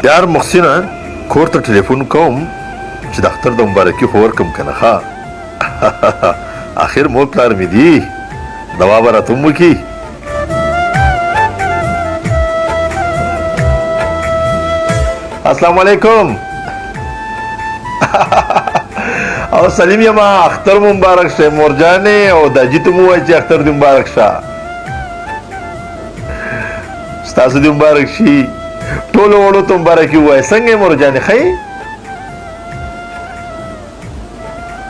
یار محسنه کور ته ټلیفون کوم چې د اختر د مبارکي خو ورکم که نه ښه اخر مور پلار مې دي دوا به راته هم وکړي السلام علیکم او سلیم یما اختر مو مبارک شه مورجانې او داجي ته مو ووایي چې اختر دې مبارک شه ستاسو دې مبارک شي ټولو وړو ته مبارکي ووایي څنګه یې مورجانې ښه یې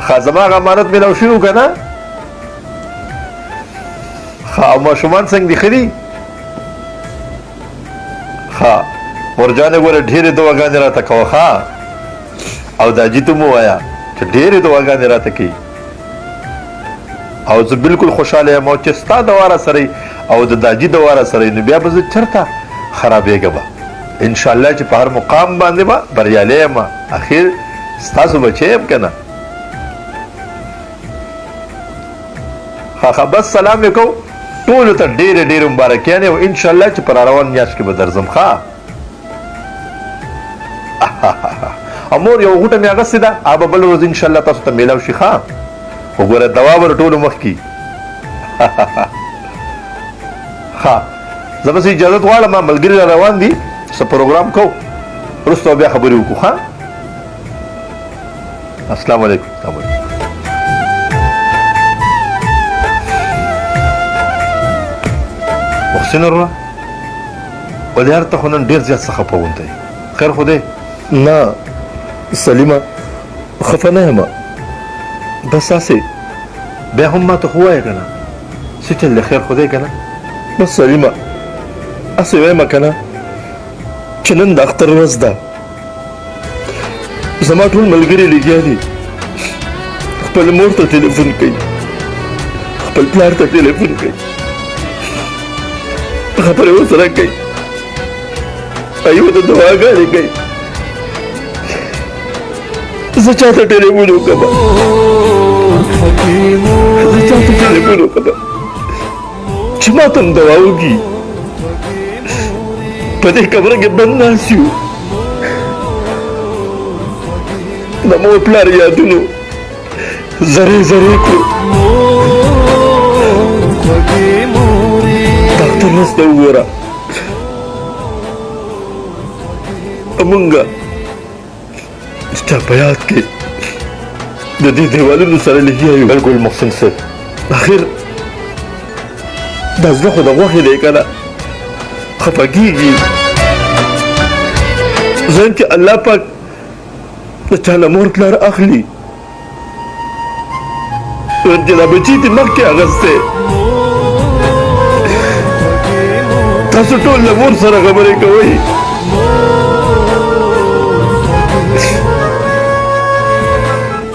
ښه زما هغه امانت میلاو شوي و که نه ښه او ماشومان څنګه دي ښه دي ښه مورجانې ګوره ډېرې دعاګانې راته کوه ښه او داجي ته مو ووایه چې ډېرې دعاګانې راته کوي او زه بالکل خوشحاله یم او چې ستا دوا راسره او د داجي دوا راسره نو بیا به زه چېرته خرابېږم انشاءالله چې په هر مقام باندې به بریالی یم اخر ستاسو بچی یم که نه ښه بس سلام یې کوو ټولو ته ډېرې ډېرې مبارکیانې او انشاءالله چې په راروان میاشت کې به درځم ښه او مور یو غوټه مې اغستې ده هغه به بل ورځ انشاءالله تاسو ته میلاو شي ښه خو ګوره دوا به د ټولو مخکې ښه زه بس اجازت غواړم ملګري را روان دي څه پروګرام کوو وروسته بیا خبرې وکړو ښه السلام علیکم محسن وروره ولې هر ته خو نن ډېر زیات څه خفه غونته یې خیر خو دی نه سلیمه خفه نه یم بس هسې بیا هم ما ته خو ووایه که نه څه چل دی خیر خو دی که نه بس سلیمه هسې وایم که نه چې نن د اختر ورځ ده زما ټول ملګري لګیا دي خپل مور ته ټلیفون کوي خپل پلار ته ټلیفون کوي خبرې ورسره کوي ایو ته دعاګانې کوي زه چاته ټلیفون وکړم چې ما ته هم دوا وکړي په دې کمره کې بند ناست یو د مور پلار یادونو زرې زرې کړو ډاکټر نس ته وګوره مونږه ستا په یاد کې د دې دیوالونو سره لګیا یو بلکل محسن صاحب اخر دا زړه خو د غوښې دی که نه خفه کېږي ځان چې الله پاک د چا نه مور پلار اخلي چې دا بچي دې مخکې اغستی تاسو ټول له مور سره خبرې کوئ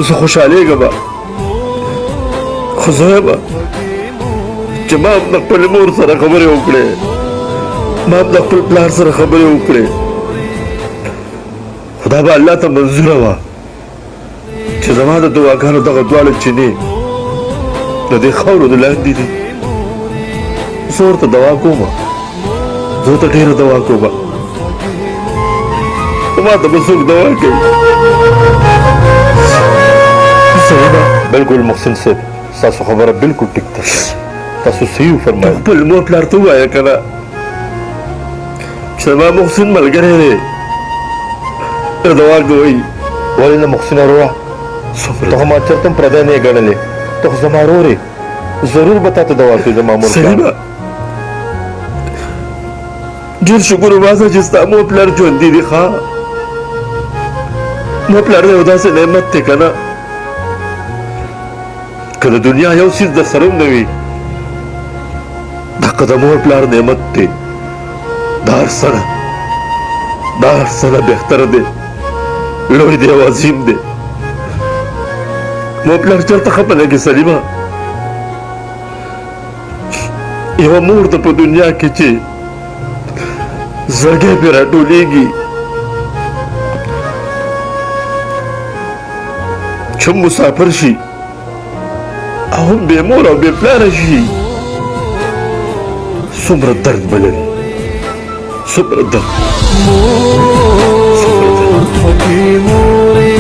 زه خوشحالېږم خو زه یم چې ما هم د خپلې مور سره خبرې وکړې ما هم د خپل پلار سره خبرې وکړې خو دا به الله ته منظوره وه چې زما د دعاګانو دغه دواړه چینې د دې خاورو د لاندې دي زه ورته دوا کوم زه ورته ډېره دوا کوم خو ما ته به څوک دوا کوي بلکل محسن صاحب ستاسو خبره بلکل ټیک ده تاسو صحیح وفرمایل خپل مور پلار ته ووایه که نه چې زما محسن ملګری دی دوا کوئ ولې نه محسن وروره ته خو ما چېرته هم پردی نه یې ګڼلې ته خو زما ورور یې ضرور به تا ته دوا کوي زما مور سلیمه ډېر شکر وباسه چې ستا مور پلار ژوندي دي ښه مور پلار دی یو داسې نعمت دی که نه که د دنیا یو څیز در سره هم نه وي دغه د مور پلار نعمت دی دا هر څه نه بهتر دی لوی دی او عظیم دی مور پلار چېرته خفه نه کړي سلیمه یوه مور ده په دنیا کې چې زړګی پرې راټولېږي چې مسافر شي او هم بې مور او بې پلاره شي څومره درد به لري صبر ده مور حبي موري